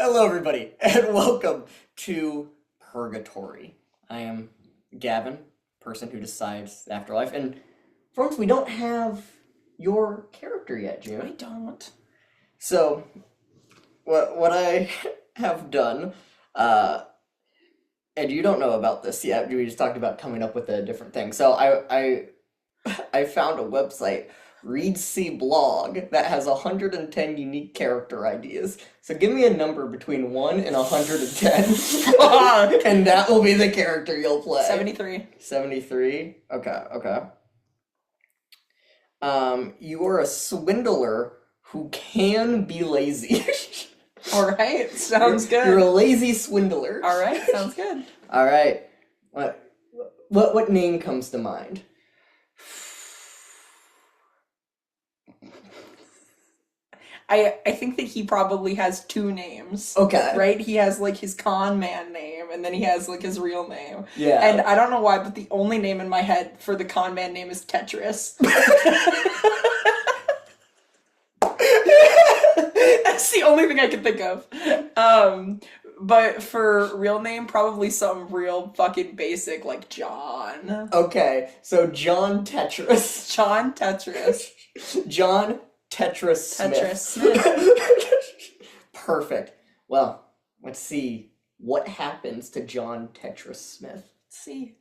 Hello, everybody, and welcome to Purgatory. I am Gavin, person who decides the afterlife, and folks, we don't have your character yet, I June. don't. So, what I have done, uh, and you don't know about this yet. We just talked about coming up with a different thing. So I found a website, Read See Blog, that has 110 unique character ideas. So give me a number between 1 and 110, and that will be the character you'll play. 73. 73? Okay, okay. You are a swindler who can be lazy. All right, sounds good. You're a lazy swindler. All right, sounds good. All right. What name comes to mind? I think that he probably has two names. Okay. Right? He has like his con man name, and then he has like his real name. Yeah. And I don't know why, but the only name in my head for the con man name is Tetris. That's the only thing I can think of. But for real name, probably some real fucking basic like John. Okay, so John Tetris. John Tetris. John Tetris Smith. Tetris Smith. Perfect. Well, let's see what happens to John Tetris Smith. Let's see.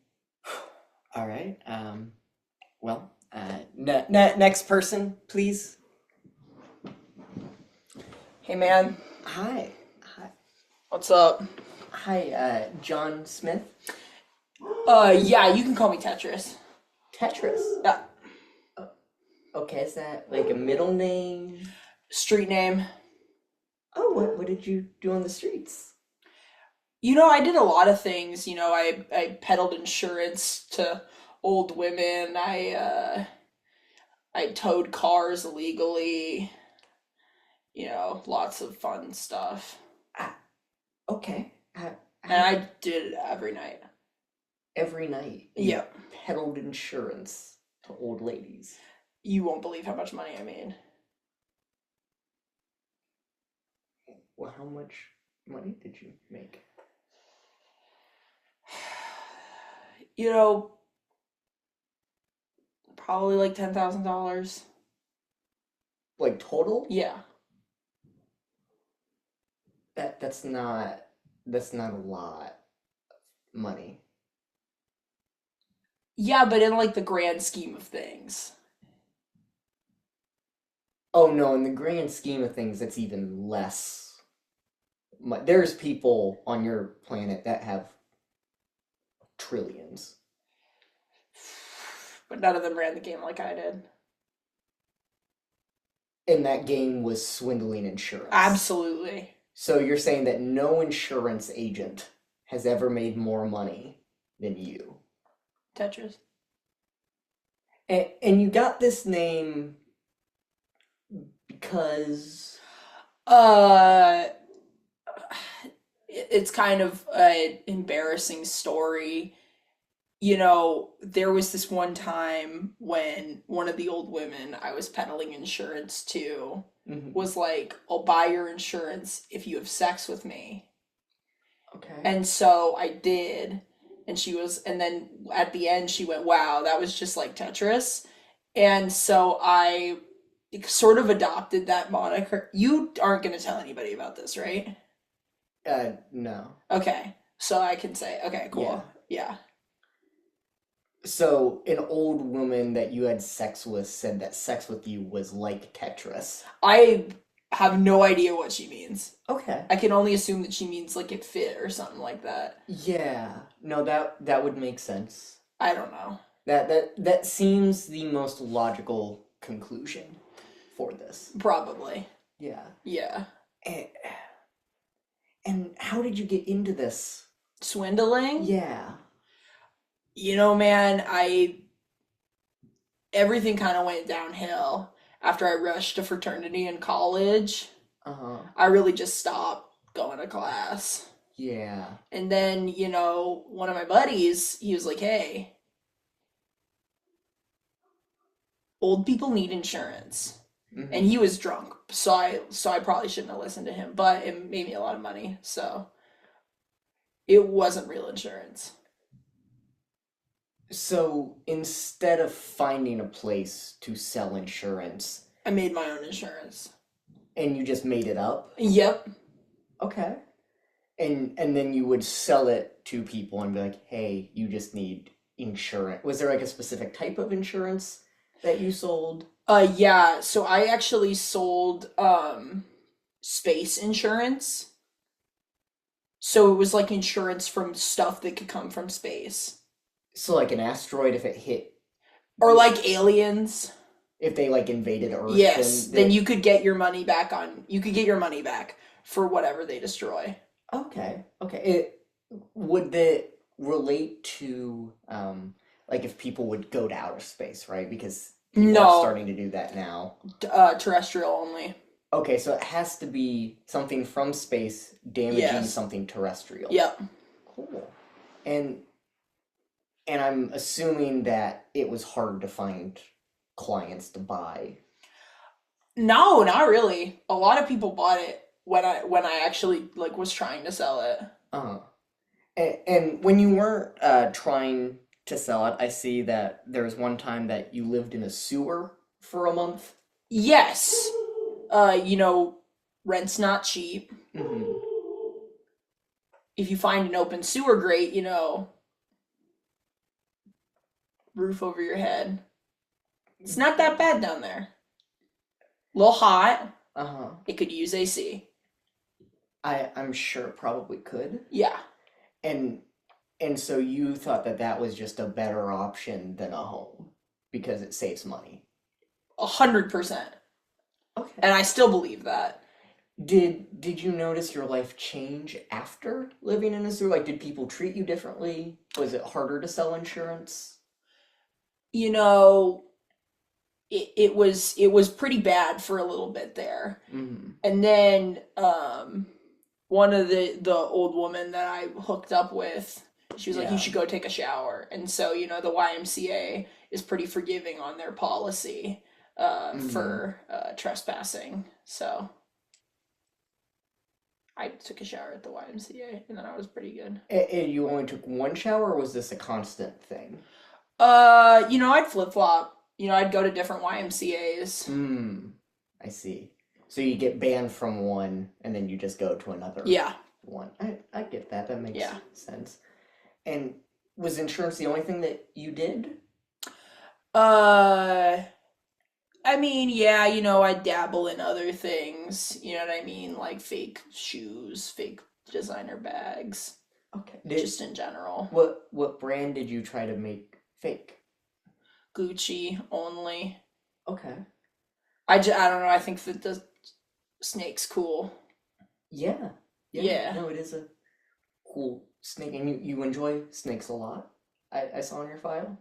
All right. Next person, please. Hey man, Hi. what's up? Hi, John Smith. Yeah, you can call me Tetris. Tetris. Yeah. Okay, is that like a middle name? Street name. Oh, what did you do on the streets? I did a lot of things. I peddled insurance to old women. I towed cars illegally. Lots of fun stuff. Okay. And I did it every night. Every night. You Yep. peddled insurance to old ladies. You won't believe how much money I made. Well, how much money did you make? Probably like $10,000. Like total? Yeah. That's not a lot of money. Yeah, but in like the grand scheme of things. Oh no, in the grand scheme of things, that's even less. There's people on your planet that have trillions. But none of them ran the game like I did. And that game was swindling insurance. Absolutely. So you're saying that no insurance agent has ever made more money than you. Tetris. And you got this name because... It's kind of an embarrassing story. There was this one time when one of the old women I was peddling insurance to was like, I'll buy your insurance if you have sex with me. Okay. And so I did. And then at the end she went, wow, that was just like Tetris. And so I sort of adopted that moniker. You aren't going to tell anybody about this, right? No. Okay. So I can say, okay, cool. Yeah. So an old woman that you had sex with said that sex with you was like Tetris. I have no idea what she means. Okay. I can only assume that she means like it fit or something like that. Yeah. No, that would make sense. I don't know. That seems the most logical conclusion for this. Probably. Yeah. Yeah. And how did you get into this? Swindling? Yeah. Man, everything kind of went downhill after I rushed to fraternity in college. Uh-huh. I really just stopped going to class. Yeah. And then, one of my buddies, he was like, hey, old people need insurance. and Hmm. he was drunk, so I probably shouldn't have listened to him, but it made me a lot of money, so it wasn't real insurance. So instead of finding a place to sell insurance, I made my own insurance. and you just made it up, Yep. okay. And then you would sell it to people and be like, "Hey, you just need insurance." Was there like a specific type of insurance that you sold? Yeah, so I actually sold space insurance. So it was like insurance from stuff that could come from space. So like an asteroid, if it hit Or the, like aliens. if they like invaded Earth, Yes, then then they, you could get your money back on you could get your money back for whatever they destroy. okay, okay. It would that relate to like if people would go to outer space, right? Because people are No, starting to do that now. terrestrial only. Okay, so it has to be something from space damaging Yes. something terrestrial. Yep. Cool. And and I'm assuming that it was hard to find clients to buy. No, not really. A lot of people bought it when I actually like was trying to sell it. Uh, and when you weren't trying to sell it, I see that there was one time that you lived in a sewer for a month. Yes. You know, rent's not cheap. Hmm. If you find an open sewer grate, roof over your head. It's not that bad down there. A little hot. Uh-huh. It could use AC. I'm sure it probably could. Yeah, And and so you thought that that was just a better option than a home because it saves money. 100%. Okay. And I still believe that. Did you notice your life change after living in a zoo? Like, did people treat you differently? Was it harder to sell insurance? You know, it was pretty bad for a little bit there. Hmm. And then one of the old woman that I hooked up with, she was like, "You Yeah. should go take a shower." And so, the YMCA is pretty forgiving on their policy Hmm. for trespassing. So I took a shower at the YMCA, and then I was pretty good. And you only took one shower, or was this a constant thing? I'd flip flop. I'd go to different YMCA's. Hmm. I see. So you get banned from one, and then you just go to another Yeah, one. I get that. That makes yeah. sense. And was insurance the only thing that you did? Uh, I mean, yeah, I dabble in other things. You know what I mean? Like fake shoes, fake designer bags, Okay. just in general. What brand did you try to make fake? Gucci only. Okay. I don't know. I think that the snake's cool. Yeah. Yeah. Yeah. No, it is a cool snake, and you enjoy snakes a lot. I saw on your file.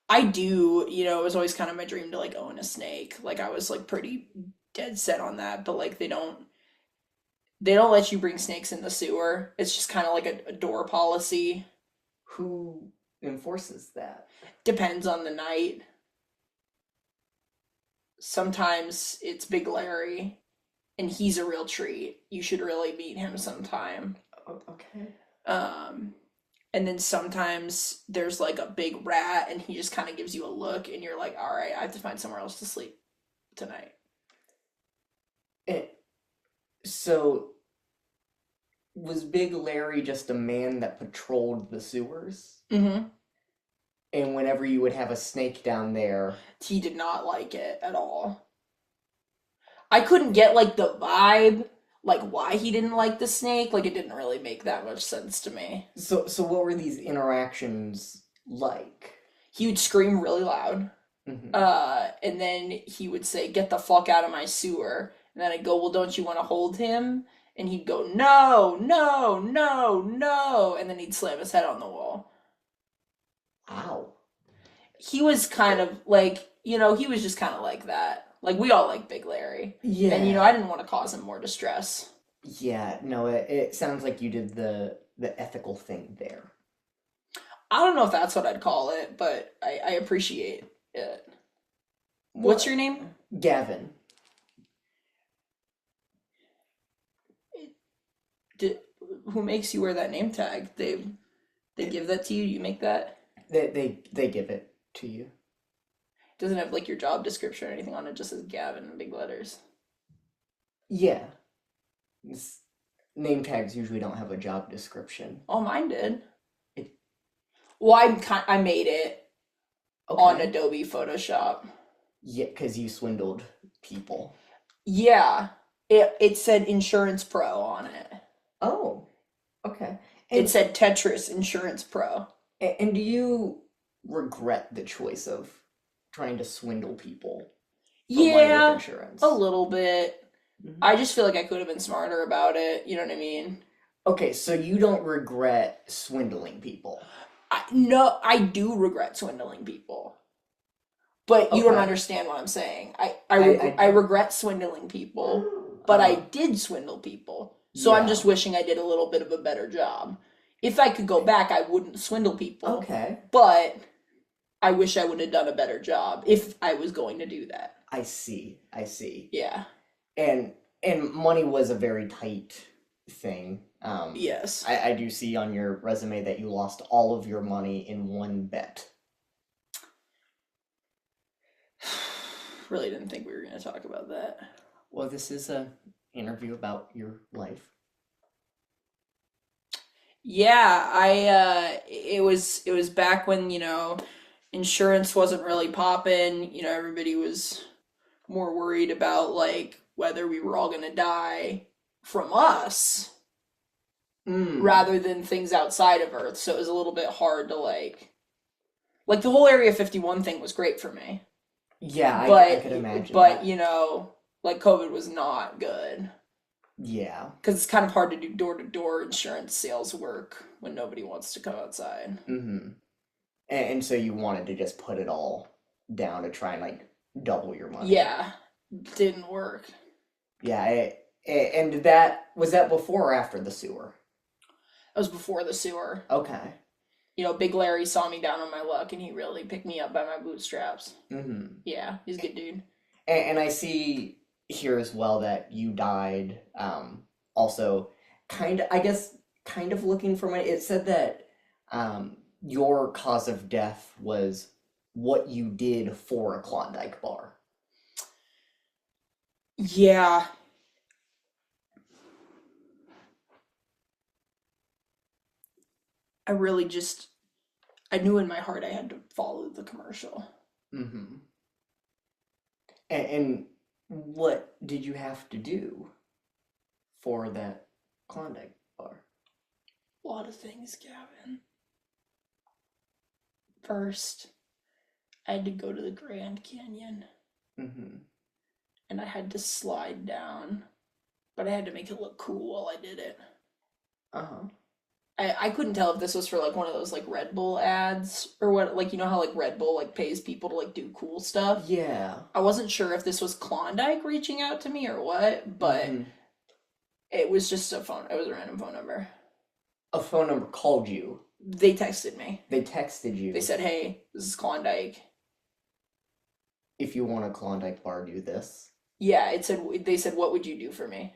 I do, it was always kind of my dream to like own a snake. Like I was like pretty dead set on that, but like they don't let you bring snakes in the sewer. It's just kind of like a door policy. Who enforces that? Depends on the night. Sometimes it's Big Larry, and he's a real treat. You should really meet him sometime. Okay. Um, and then sometimes there's like a big rat, and he just kind of gives you a look, and you're like, all right, I have to find somewhere else to sleep tonight. Eh, so was Big Larry just a man that patrolled the sewers? Mm-hmm. And whenever you would have a snake down there, He did not like it at all. I couldn't get like the vibe, like why he didn't like the snake. Like it didn't really make that much sense to me. so what were these interactions like? He would scream really loud, Hmm. and then he would say, "Get the fuck out of my sewer." And then I'd go, "Well, don't you want to hold him?" And he'd go, "No, no, no, no," and then he'd slam his head on the wall. Wow. He was kind of like, he was just kind of like that. Like we all like Big Larry, and Yeah. I didn't want to cause him more distress. Yeah, no, it sounds like you did the ethical thing there. I don't know if that's what I'd call it, but I appreciate it. What's What? your name? Gavin. Did, who makes you wear that name tag? They give that to you? You make that? They give it to you. Doesn't have like your job description or anything on it, just says Gavin in big letters. Yeah. This, name tags usually don't have a job description. Oh, mine did. It, Well, I made it on okay. Adobe Photoshop. Yeah, because you swindled people. Yeah. It said Insurance Pro on it. Oh, okay. It And said Tetris Insurance Pro. and do you regret the choice of trying to swindle people for money with Yeah, a insurance? little bit. Mhm. I just feel like I could have been smarter about it. You know what I mean? Okay, so you don't regret swindling people. No, I do regret swindling people. But you don't Okay. understand what I'm saying. I I do. regret swindling people, but I did swindle people. So I'm just Yeah. wishing I did a little bit of a better job. If I could go back, I wouldn't swindle people, Okay. but I wish I would have done a better job if I was going to do that. I see. I see. Yeah. And money was a very tight thing. Yes. I do see on your resume that you lost all of your money in one bet. Really didn't think we were going to talk about that. Well, this is a interview about your life. Yeah, it was back when, insurance wasn't really popping, everybody was more worried about like whether we were all going to die from us rather than things outside of Earth. So it was a little bit hard to like the whole Area 51 thing was great for me. Yeah, I But could imagine but that. like COVID was not good Yeah. because it's kind of hard to do door-to-door insurance sales work when nobody wants to come outside. Mm-hmm. And so you wanted to just put it all down to try and like double your money. Yeah, didn't work. Yeah, and that was that before or after the sewer? That was before the sewer. Okay. Big Larry saw me down on my luck and he really picked me up by my bootstraps. Mm-hmm. Yeah, he's a good dude. And I see here as well that you died. Also, I guess, kind of looking for money. It said that your cause of death was what you did for a Klondike bar. Yeah. I knew in my heart I had to follow the commercial. Mm-hmm. And what did you have to do for that Klondike bar? A lot of things, Gavin. First, I had to go to the Grand Canyon Mm-hmm. and I had to slide down, but I had to make it look cool while I did it. Uh-huh. I couldn't tell if this was for like one of those like Red Bull ads or what, like how like Red Bull like pays people to like do cool stuff. Yeah. I wasn't sure if this was Klondike reaching out to me or what, but it was just it was a random phone number. A phone number called you. They texted me. They texted you. They said, "Hey, this is Klondike. If you want a Klondike bar, do this." Yeah, they said, "What would you do for me?"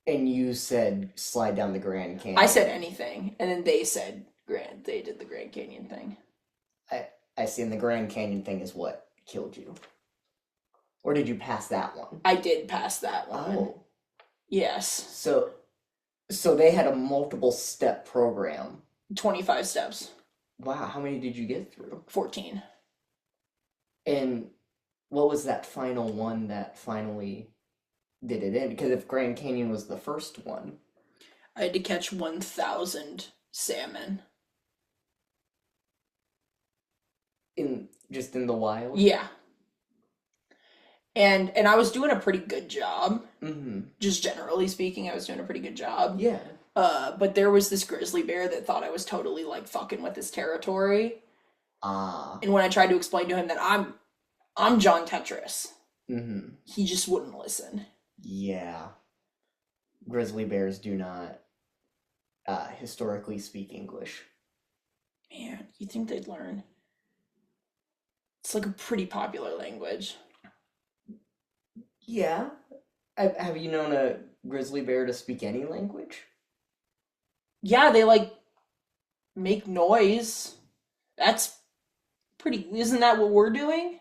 And you said, slide down the Grand Canyon. I said anything, and then they said they did the Grand Canyon thing. I see, and the Grand Canyon thing is what killed you. Or did you pass that one? I did pass that one. Oh. Yes. So they had a multiple step program. 25 steps. Wow, how many did you get through? 14. And what was that final one that finally did it in? Because if Grand Canyon was the first one, I had to catch 1,000 salmon. in the wild? Yeah. And I was doing a pretty good job. Mm-hmm. Just generally speaking, I was doing a pretty good job. Yeah. But there was this grizzly bear that thought I was totally like fucking with his territory. Ah. And when I tried to explain to him that I'm John Tetris, Mm-hmm. he just wouldn't listen. Yeah. Grizzly bears do not, historically speak English. Man, you think they'd learn? It's like a pretty popular language. Yeah. Have you known a grizzly bear to speak any language? Yeah, they like make noise. That's pretty, isn't that what we're doing?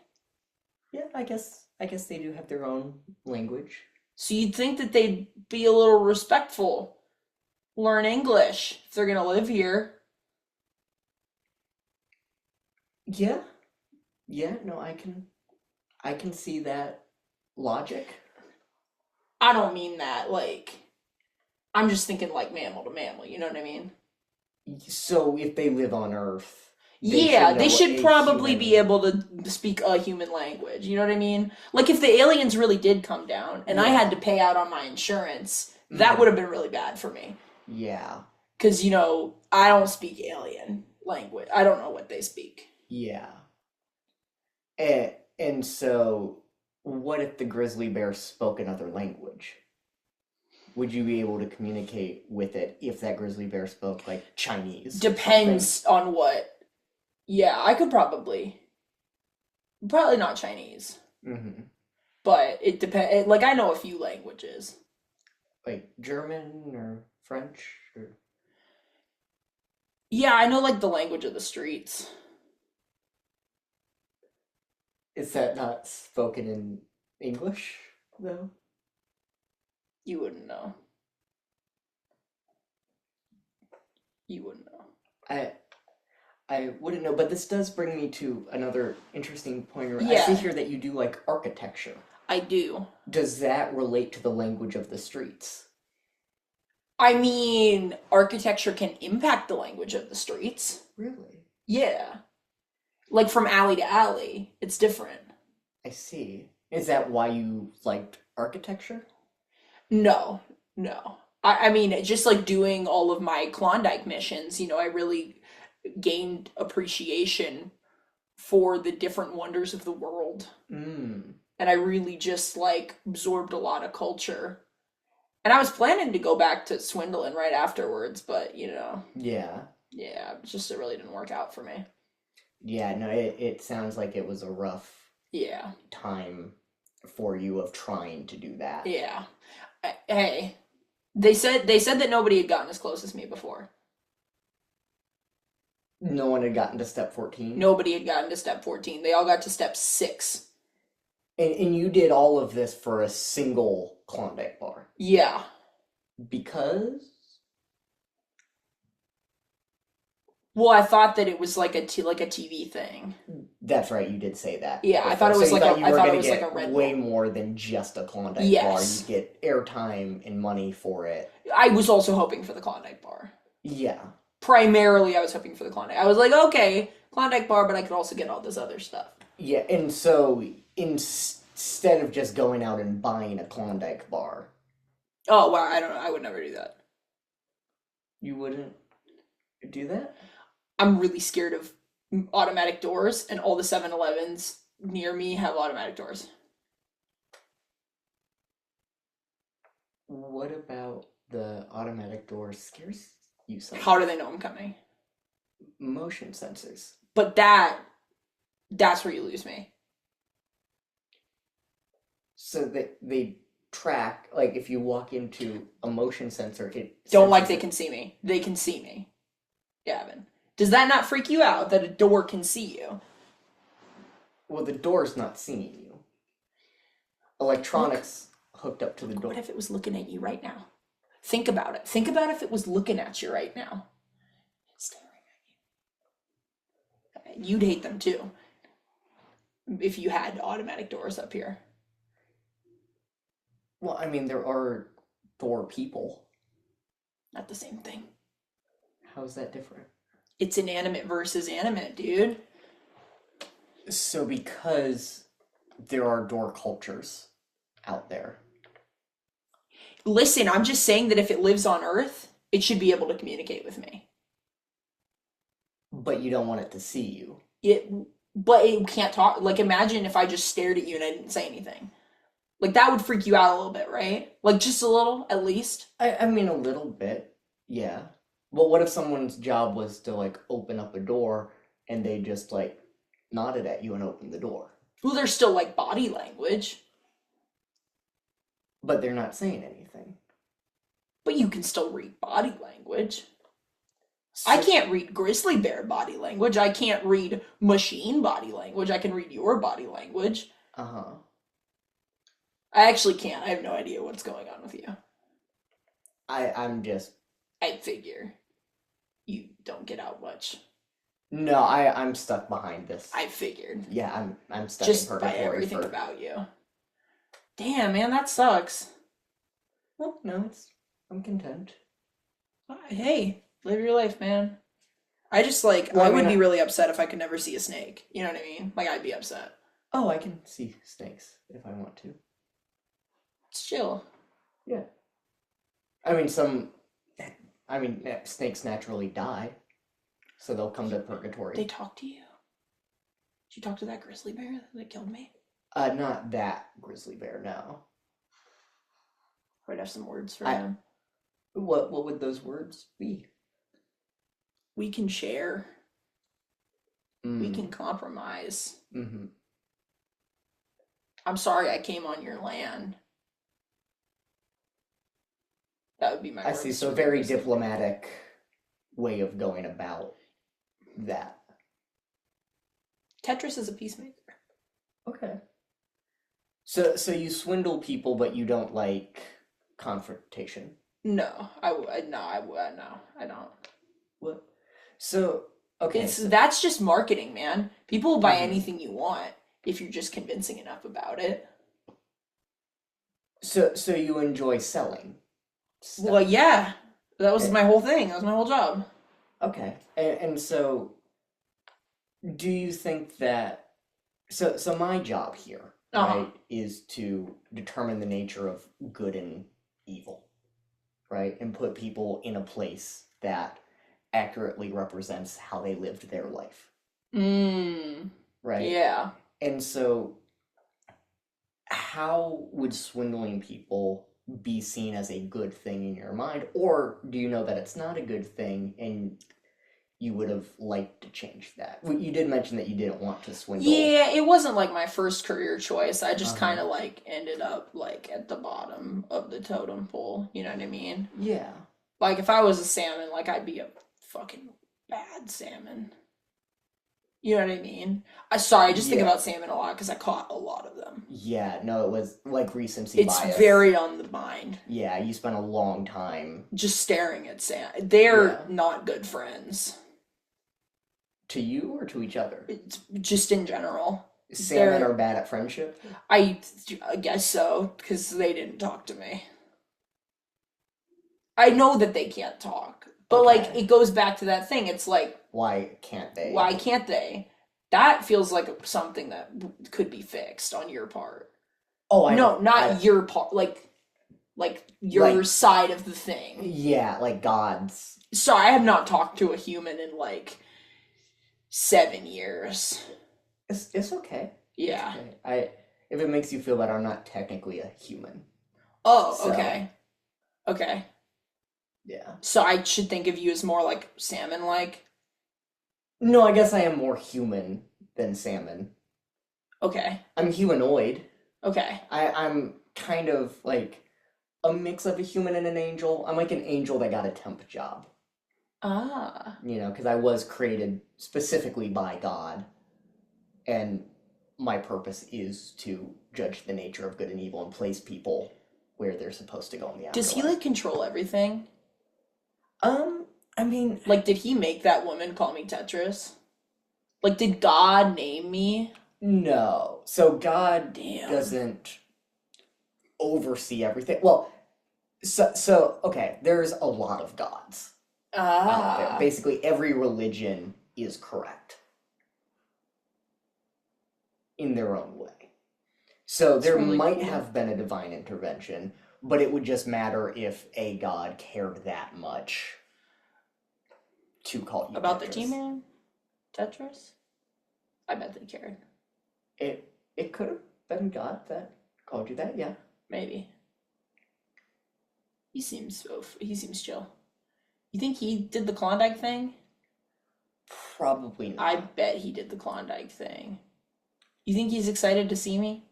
Yeah, I guess they do have their own language. So you'd think that they'd be a little respectful, learn English if they're gonna live here. Yeah, yeah, no, I can see that logic. I don't mean that like, I'm just thinking like mammal to mammal, you know what I mean? So if they live on Earth, they should Yeah, they know should a probably be human. able to speak a human language, you know what I mean? Like if the aliens really did come down and I had Yeah. to pay out on my insurance, that would Hmm. have been really bad for me. Yeah. Because, I don't speak alien language. I don't know what they speak. Yeah. And so what if the grizzly bear spoke another language? Would you be able to communicate with it if that grizzly bear spoke like Chinese or something? Depends on what. Yeah, I could probably. Probably not Chinese, Hmm. but it depends. Like, I know a few languages. Like German or French or Yeah, I know, like, the language of the streets. is that not spoken in English though? You wouldn't know. You wouldn't know. I I wouldn't know, but this does bring me to another interesting point. I see Yeah, here that you do like architecture. I do. Does that relate to the language of the streets? I mean, architecture can impact the language of the streets. Really? Yeah. Like, from alley to alley, it's different. I see. Is that why you liked architecture? No, no. I mean, just like doing all of my Klondike missions, I really gained appreciation for the different wonders of the world. Mm. And I really just like absorbed a lot of culture. And I was planning to go back to Swindon right afterwards, but Yeah. yeah, it really didn't work out for me. Yeah, no, it sounds like it was a rough Yeah, time for you of trying to do that. yeah. Hey, they said that nobody had gotten as close as me before. No one had gotten to step 14. Nobody had gotten to step 14. They all got to step 6. And you did all of this for a single Klondike bar. Yeah. Because Well, I thought that it was like a TV thing. that's right, you did say that Yeah, I thought before. it So was you like thought a you I were thought it gonna was like a get Red way Bull. more than just a Klondike bar. Yes. You'd get airtime and money for it. I was also hoping for the Klondike bar. Yeah. Primarily, I was hoping for the Klondike. I was like, okay, Klondike bar, but I could also get all this other stuff. Yeah, and so instead of just going out and buying a Klondike bar, Oh, wow, I don't know. I would never do that. you wouldn't do that? I'm really scared of automatic doors, and all the 7-Elevens near me have automatic doors. What about the automatic door scares you so How do much? they know I'm coming? Motion sensors. But that's where you lose me. So they track, like if you walk into a motion sensor, it Don't like senses they it. can see me. They can see me, Gavin. Does that not freak you out that a door can see you? Well, the door's not seeing you. Look, Electronics hooked up to the look, what door. if it was looking at you right now? Think about it. Think about if it was looking at you right now. It's staring at you. You'd hate them too if you had automatic doors up here. Well, I mean, there are door people. Not the same thing. How is that different? It's inanimate versus animate, dude. So because there are door cultures out there, Listen, I'm just saying that if it lives on Earth, it should be able to communicate with me. but you don't want it to see you. It, but it can't talk. Like, imagine if I just stared at you and I didn't say anything. Like, that would freak you out a little bit, right? Like, just a little, at least. I mean, a little bit, yeah. But what if someone's job was to like open up a door and they just like nodded at you and opened the door, Well, there's still like body language. but they're not saying anything? But you can still read body language. I So, can't read grizzly bear body language. I can't read machine body language. I can read your body language. uh-huh. I actually can't. I have no idea what's going on with you. I'm just I figure you don't get out much. no, I'm stuck behind this. I figured. Yeah, I'm stuck Just in by purgatory everything for. about you. Damn, man, that sucks. Well, no, I'm content. Hey, live your life, man. I just like, Well, I I would mean, be really upset if I could never see a snake. You know what I mean? Like, I'd be upset. oh, I can see snakes if I want to. It's chill. Yeah. I mean, snakes naturally die, so they'll come to purgatory. They talk to you. Did you talk to that grizzly bear that killed me? Not that grizzly bear, no. I'd have some words for I- him. What would those words be? We can share. We Mm. can compromise. Mm-hmm. I'm sorry I came on your land. That would be my I words see, so for the very grizzly bear. diplomatic way of going about that. Tetris is a peacemaker. Okay. So you swindle people, but you don't like confrontation. No, I don't. What? So, okay. That's just marketing, man. People will buy Mhm. anything you want if you're just convincing enough about it. So you enjoy selling stuff. Well, yeah, that was Eh. my whole thing. That was my whole job. Okay. And so do you think that so my job here, Uh-huh. right, is to determine the nature of good and evil, right? And put people in a place that accurately represents how they lived their life, right? Yeah. And so how would swindling people be seen as a good thing in your mind? Or do you know that it's not a good thing and you would have liked to change that? Well, you did mention that you didn't want to swindle. Yeah, it wasn't like my first career choice. I just Uh-huh. kind of like ended up like at the bottom of the totem pole. You know what I mean? Yeah. Like if I was a salmon, like I'd be a fucking bad salmon. You know what I mean? I just think Yeah. about salmon a lot because I caught a lot of them. Yeah, no, it was like recency It's bias. very on the mind. Yeah, you spent a long time. Just staring at salmon. They're Yeah. not good friends. To you or to each other? It's just in general. Salmon They're- are bad at friendship? I guess so because they didn't talk to me. I know that they can't talk, but like Okay. it goes back to that thing. It's like, Why can't they? why can't they? That feels like something that could be fixed on your part. Oh, I No, know. not your part. Like your Like- side of the thing. Yeah, like gods. So I have not talked to a human in like 7 years. It's okay. Yeah. Okay. If it makes you feel better, I'm not technically a human. Oh, So- okay. Okay. Yeah. So I should think of you as more like salmon-like. No, I guess I am more human than salmon. Okay. I'm humanoid. Okay. I'm kind of like a mix of a human and an angel. I'm like an angel that got a temp job, Ah. because I was created specifically by God, and my purpose is to judge the nature of good and evil and place people where they're supposed to go in the Does he afterlife. like control everything? I mean, Like, did he make that woman call me Tetris? Like, did God name me? no. So God Damn. doesn't oversee everything. Well, so okay, there's a lot of gods out there. Ah. Basically, every religion is correct in their own way. So That's there really might cool. have been a divine intervention, but it would just matter if a god cared that much to call you About the Tetris. T-Man? Tetris? I bet they cared. It could have been God that called you that, yeah. Maybe. He seems chill. You think he did the Klondike thing? Probably not. I bet he did the Klondike thing. You think he's excited to see me?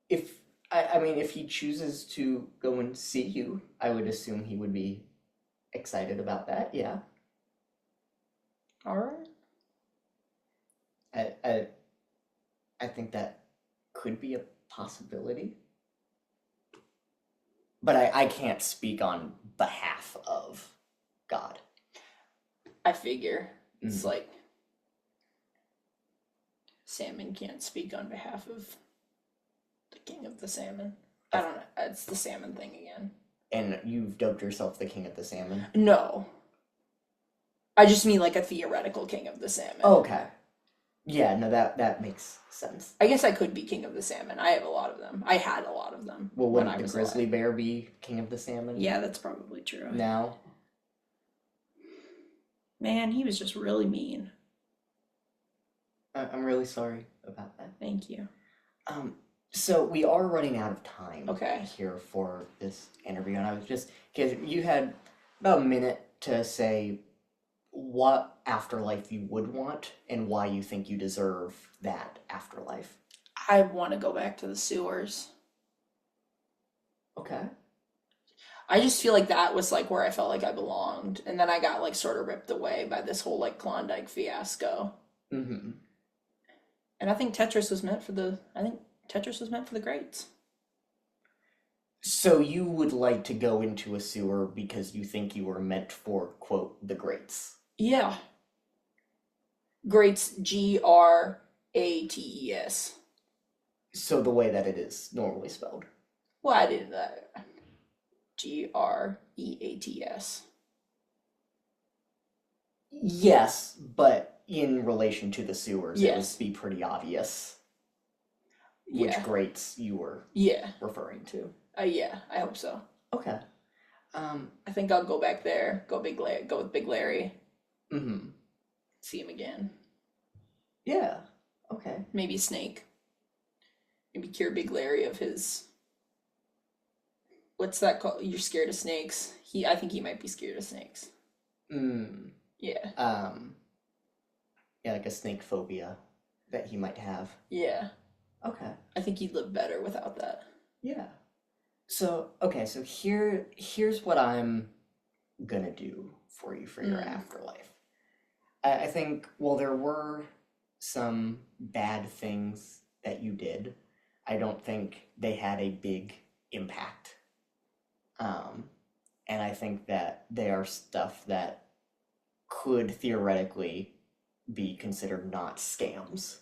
If I mean, if he chooses to go and see you, I would assume he would be excited about that. Yeah. All right. I, I, I think that could be a possibility. But I can't speak on behalf of God. I figure it's Mhm. like salmon can't speak on behalf of the king of the salmon. I don't know. It's the salmon thing again. And you've dubbed yourself the king of the salmon? No. I just mean like a theoretical king of the salmon. Okay. Yeah, no, that makes sense. I guess I could be king of the salmon. I have a lot of them. I had a lot of them Well, when wouldn't I the was grizzly alive. bear be king of the salmon Yeah, that's probably true. now? Man, he was just really mean. I'm really sorry about that. Thank you. So we are running out of time Okay. here for this interview, and I was just, because you had about a minute to say what afterlife you would want and why you think you deserve that afterlife. I want to go back to the sewers. Okay. I just feel like that was like where I felt like I belonged, and then I got like sort of ripped away by this whole like Klondike fiasco. Mm-hmm. And I think Tetris was meant for the. I think Tetris was meant for the greats. So you would like to go into a sewer because you think you were meant for, quote, the greats. Yeah. Greats, Grates. So the way that it is normally spelled. Well, I did that. Greats. Yes, but in relation to the sewers, it Yes. would be pretty obvious which Yeah. greats you were Yeah. referring to. Yeah, I hope so. Okay. I think I'll go back there, go with Big Larry, Mm-hmm. see him again. Yeah. Okay. Maybe Snake. Maybe cure Big Larry of his. What's that called? You're scared of snakes. I think he might be scared of snakes. Mm. Yeah. Yeah, like a snake phobia that he might have. Yeah. Okay. I think he'd live better without that. Yeah. So, okay, so here's what I'm gonna do for you for your afterlife. I think, well, there were some bad things that you did. I don't think they had a big impact. And I think that they are stuff that could theoretically be considered not scams.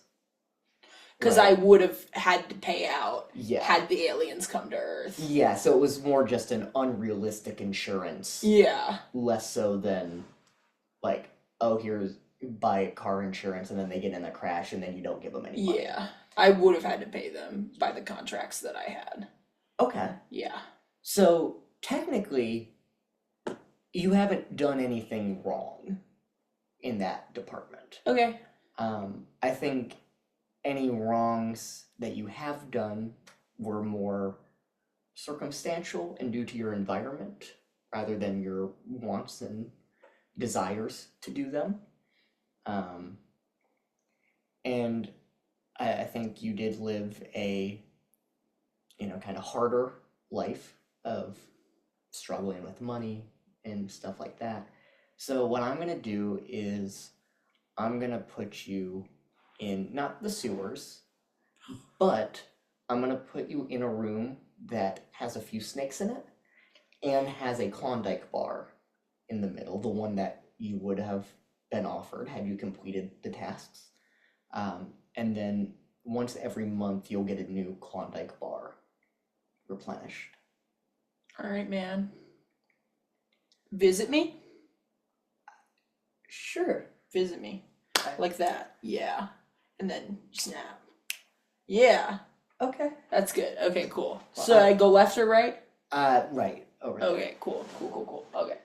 Because Right. I would have had to pay out Yeah. had the aliens come to Earth. Yeah, so it was more just an unrealistic insurance, Yeah. less so than like, oh, here's buy car insurance and then they get in a crash and then you don't give them any money. Yeah. I would have had to pay them by the contracts that I had. Okay. Yeah. So technically, you haven't done anything wrong in that department. Okay. I think any wrongs that you have done were more circumstantial and due to your environment rather than your wants and desires to do them. And I think you did live a, kind of harder life of struggling with money and stuff like that. So what I'm gonna do is I'm gonna put you in not the sewers, but I'm gonna put you in a room that has a few snakes in it and has a Klondike bar in the middle, the one that you would have been offered had you completed the tasks. And then once every month, you'll get a new Klondike bar replenished. All right, man. Visit me? Sure. Visit me. Like that. Yeah. And then snap. Yeah. Okay. That's good. Okay, cool. Well, So I go left or right? Right. Over there. Okay, cool. Okay.